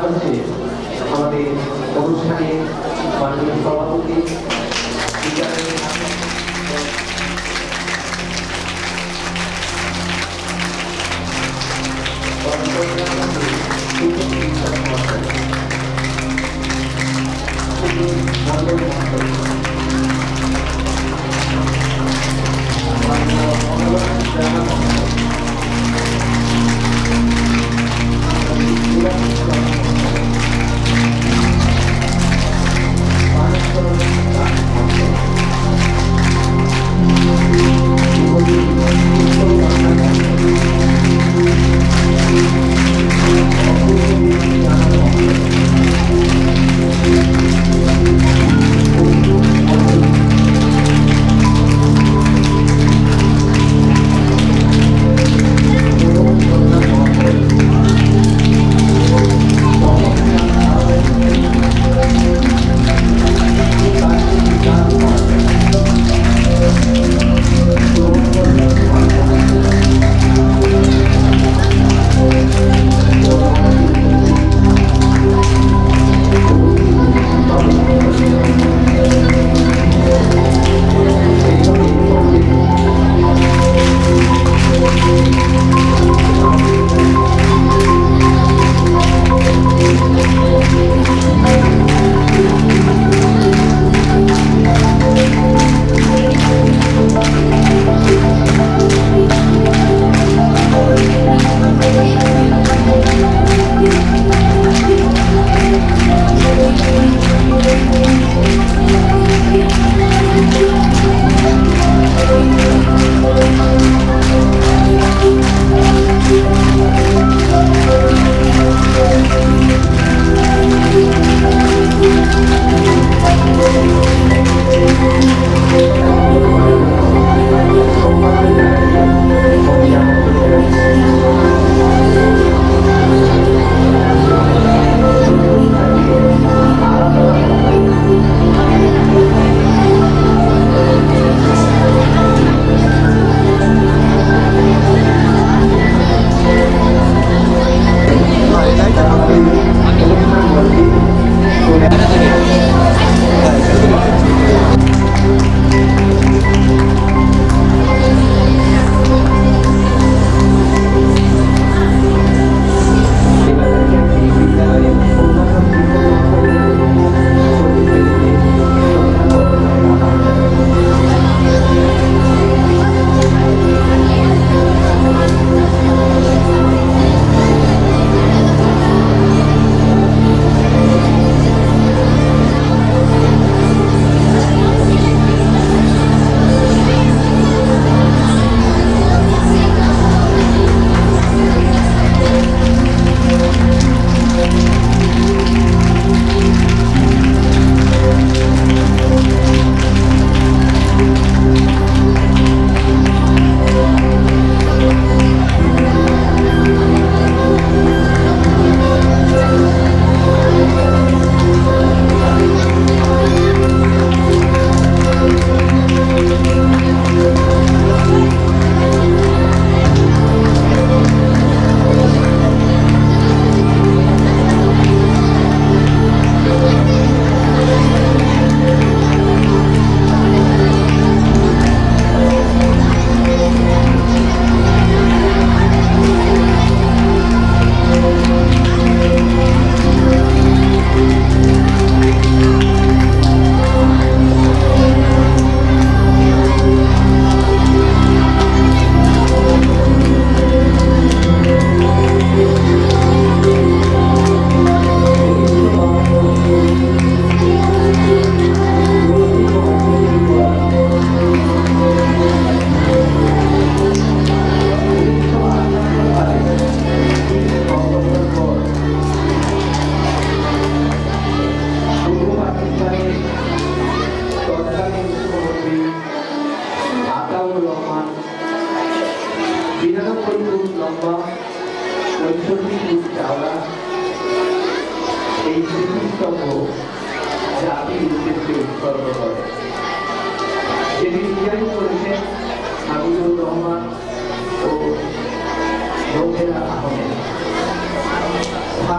হচ্ছে আমাদের অনুষ্ঠানে মাননীয় সভাপতি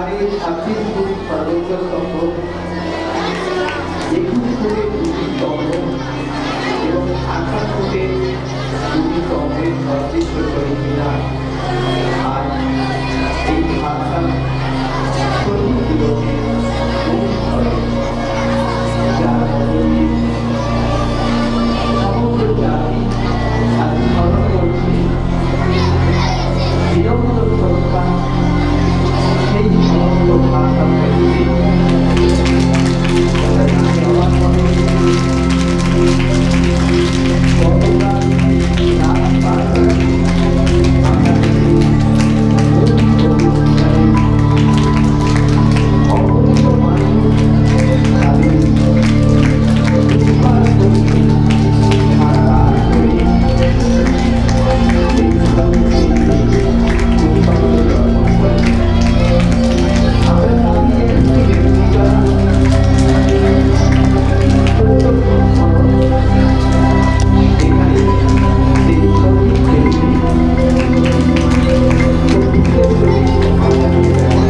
আমাদের 26 ফুট সর্বোচ্চ স্তম্ভ, 21 ফুটে 2টি স্তম্ভ এবং 28 ফুটে 2টি স্তম্ভের সদৃশ্য করে মিনার। আর এই ভাষা শহীদ দিবসের মূল স্তরে, যার মধ্যে দিয়ে সমগ্র জাতি আজ স্মরণ করছে বিনম্র শ্রদ্ধা সেই সমস্ত ভাষা প্রেমীদের অবাক হবে কতটা রাত পার করে আমরা অগণিত মানুষ তাদের উৎপাদ করছে সারা রাত ধরে এই ইসলামকে উৎপাদন অর্পণ করে। আমরা দাঁড়িয়ে ব্যক্তিরা এখানে সেই শহীদ প্রেমীদের শহীদদের প্রতি শ্রদ্ধাঞ্জলি জানাই।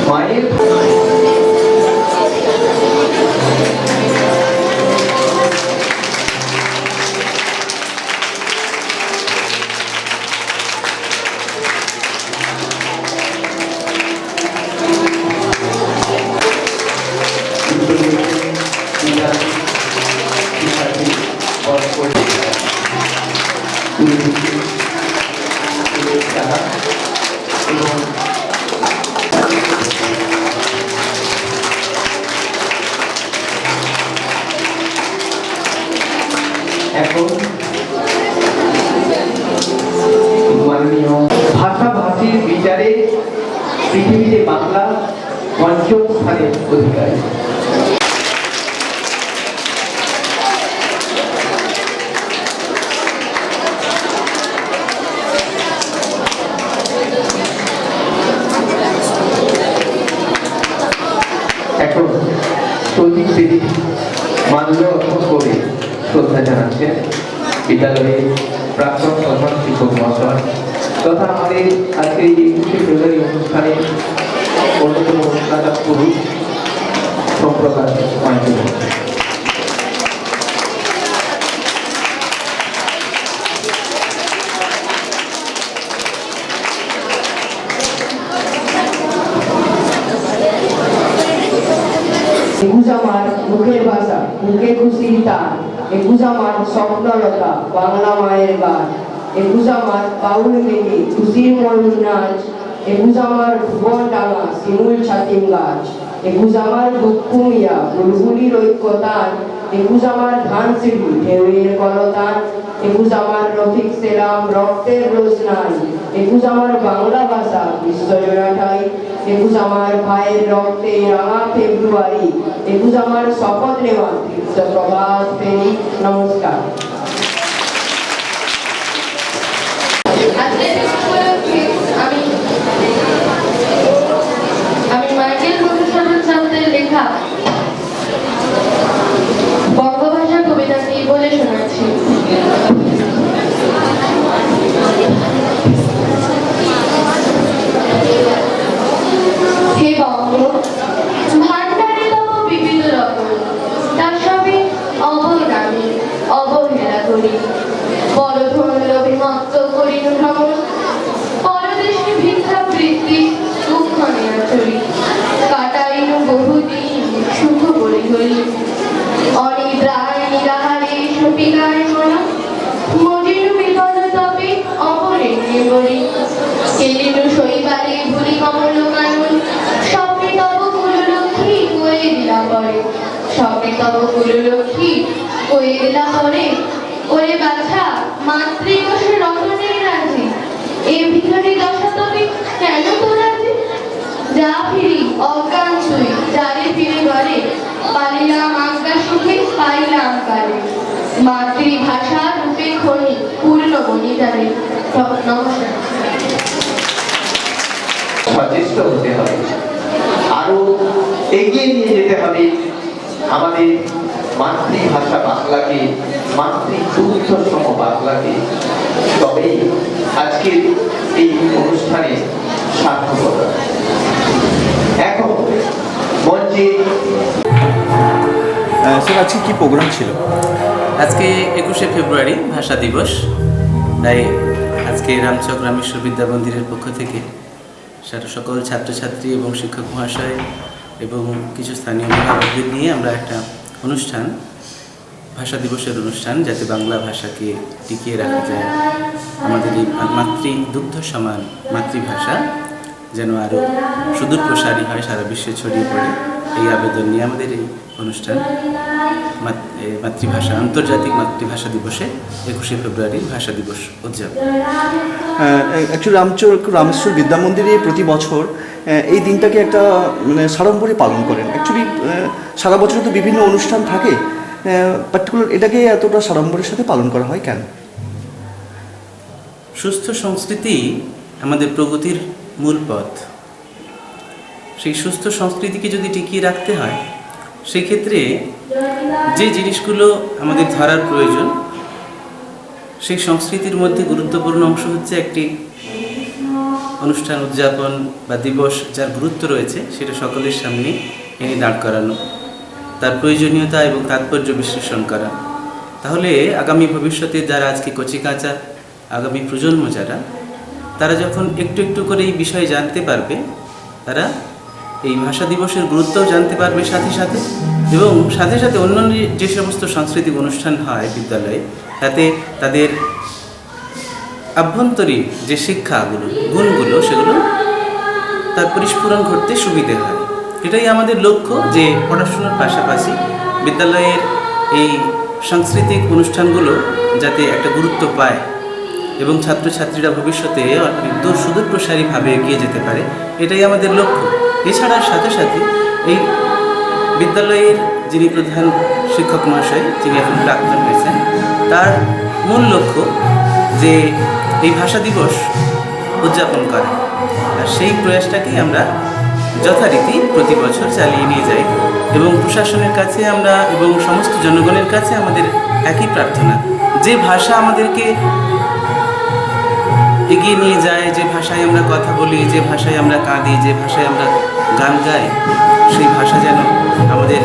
মায়ের এবং এখন মাননীয় ভাষাভাষীর বিচারে পৃথিবীতে বাংলা পঞ্চম স্থানের অধিকারী। এখন শহীদ বেদির মাল্য অর্পণ করে শ্রদ্ধা জানাচ্ছেন বিদ্যালয়ের প্রাক্তন প্রধান শিক্ষক মহাশয় তথা আমাদের আজকে এই 21শে ফেব্রুয়ারি অনুষ্ঠানে অন্যতম অনুষ্ঠান পুরুষ সম্প্রদায় মাইকেল। একুশ আমার মুখের ভাষা, মুখে খুশির টান, একুশ আমার স্বপ্নলতা, বাংলা মায়ের গান, একুশ আমার বাউল মেঘে খুশির ময়ূর নাচ, একুশ আমার ভুবন ডাঙা শিমুল ছাতিম গাছ, একুশ আমার দুঃখ মিয়া বুলবুলির ঐক্যতান, একুশ আমার ধান সিঁড়ি ঢেউয়ের কলতান, একুশ আমার রফিক সেলাম রক্তের রোশনাই, একুশ আমার বাংলা ভাষা বিশ্বজোড়া ঠাই, একুশ আমার ভাইয়ের রক্তে রাঙা ফেব্রুয়ারি, একুশ আমার শপথ নেওয়া তৃপ্ত প্রভাত ফেরি। নমস্কার। আমি মাইকেল মধুসূদন চান্দের লেখা বঙ্গভাষা কবিতাটি বলে শোনাচ্ছি। হে বঙ্গ, ভান্ডারে তব বিবিধ রকম, তার সবই অবদানে অবহেলা করি। বড় ধন লোভে মত্ত করিনু ভ্রমণ, পরদেশে ভিক্ষা বৃত্তি দুঃখ নেয়া চলি। কাটাইনু বহুদিন সুখ বলি হলি, অনিদ্রায় নিরাহারে সপিকায় মন, মজিনু বিপদ তবে অপরেণে বলি। কেলিনু শৈবারে ভুলি কমল কানন, স্বপ্নে তব কুললক্ষ্মী কয়ে দিলা পরে, স্বপ্নে তব কুললক্ষ্মী কয়ে দিলা পরে। ওরে বাছা, মাতৃকোষ রতনে রাজি, এ ভিখারি দশা তবে কেন তো রাজি? যা ফিরি অজ্ঞান তুই, যারে ফিরে ঘরে, পালিলাম আজ্ঞা সুখে পাইলাম কালে। মাতৃভাষা রূপে খনি পূর্ণ বনিতারে। নমস্কার। সচেষ্ট হতে হবে, আরো এগিয়ে নিয়ে যেতে হবে আমাদের মাতৃভাষা বাংলাকে, মাতৃদুগ্ধসম বাংলাকে। তবেই আজকের এই অনুষ্ঠানে সার্থকতা। এখন মঞ্চে স্যার আজকে কি প্রোগ্রাম ছিল? আজকে 21শে ফেব্রুয়ারি ভাষা দিবস, তাই আজকে রামচক রামেশ্বর বিদ্যা মন্দিরের পক্ষ থেকে সকল ছাত্রছাত্রী এবং শিক্ষক মহাশয় এবং কিছু স্থানীয় অভিভাবকদের নিয়ে আমরা একটা অনুষ্ঠান, ভাষা দিবসের অনুষ্ঠান, যাতে বাংলা ভাষাকে টিকিয়ে রাখা যায়, আমাদের এই মাতৃদুগ্ধ সমান মাতৃভাষা যেন আরও সুদূর প্রসারী হয়, সারা বিশ্বে ছড়িয়ে পড়ে, এই আবেদন নিয়ে আমাদের এই অনুষ্ঠান মাতৃভাষা আন্তর্জাতিক মাতৃভাষা দিবসে 21শে ফেব্রুয়ারি ভাষা দিবস উদযাপন। অ্যাকচুয়ালি রামেশ্বর বিদ্যা মন্দিরে প্রতি বছর এই দিনটাকে একটা সাড়ম্বরে পালন করেন। অ্যাকচুয়ালি সারা বছর তো বিভিন্ন অনুষ্ঠান থাকে, পার্টিকুলার এটাকে এতটা সাড়ম্বরের সাথে পালন করা হয় কেন? সুস্থ সংস্কৃতি আমাদের প্রগতির মূল পথ। সেই সুস্থ সংস্কৃতিকে যদি টিকিয়ে রাখতে হয়, সেক্ষেত্রে যে জিনিসগুলো আমাদের ধরার প্রয়োজন, সেই সংস্কৃতির মধ্যে গুরুত্বপূর্ণ অংশ হচ্ছে একটি অনুষ্ঠান উদযাপন বা দিবস যার গুরুত্ব রয়েছে সেটা সকলের সামনে এনে দাঁড় করানো, তার প্রয়োজনীয়তা এবং তাৎপর্য বিশ্লেষণ করা। তাহলে আগামী ভবিষ্যতে যারা আজকে কচিকাঁচা আগামী প্রজন্ম যারা, তারা যখন একটু একটু করে এই বিষয়ে জানতে পারবে, তারা এই ভাষা দিবসের গুরুত্বও জানতে পারবে সাথে সাথে, এবং সাথে সাথে অন্যান্য যে সমস্ত সাংস্কৃতিক অনুষ্ঠান হয় বিদ্যালয়ে, তাতে তাদের আভ্যন্তরীণ যে শিক্ষাগুলো, গুণগুলো, সেগুলো তার পরিস্ফুরণ ঘটতে সুবিধে হয়। এটাই আমাদের লক্ষ্য, যে পড়াশোনার পাশাপাশি বিদ্যালয়ের এই সাংস্কৃতিক অনুষ্ঠানগুলো যাতে একটা গুরুত্ব পায় এবং ছাত্রছাত্রীরা ভবিষ্যতে সুদূর প্রসারীভাবে এগিয়ে যেতে পারে, এটাই আমাদের লক্ষ্য। এছাড়ার সাথে সাথে এই বিদ্যালয়ের যিনি প্রধান শিক্ষক মহাশয়, যিনি এখন প্রাক্তন হয়েছেন, তার মূল লক্ষ্য যে এই ভাষা দিবস উদযাপন করা, আর সেই প্রয়াসটাকেই আমরা যথারীতি প্রতি বছর চালিয়ে নিয়ে যাই। এবং প্রশাসনের কাছে আমরা এবং সমস্ত জনগণের কাছে আমাদের একই প্রার্থনা, যে ভাষা আমাদেরকে এগিয়ে নিয়ে যায়, যে ভাষায় আমরা কথা বলি, যে ভাষায় আমরা কাঁদি, যে ভাষায় আমরা গান গাই, সেই ভাষা যেন আমাদের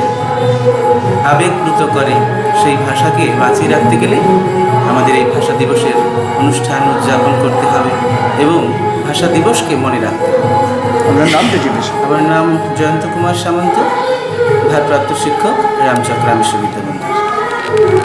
আবেগপ্লুত করে। সেই ভাষাকে বাঁচিয়ে রাখতে গেলে আমাদের এই ভাষা দিবসের অনুষ্ঠান উদযাপন করতে হবে এবং ভাষা দিবসকে মনে রাখতে হবে। আপনার নামটা জিজ্ঞেস? আমার নাম জয়ন্ত কুমার সামন্ত। ভারপ্রাপ্ত শিক্ষক রামচক রামেশ্বর বিদ্যামন্দির।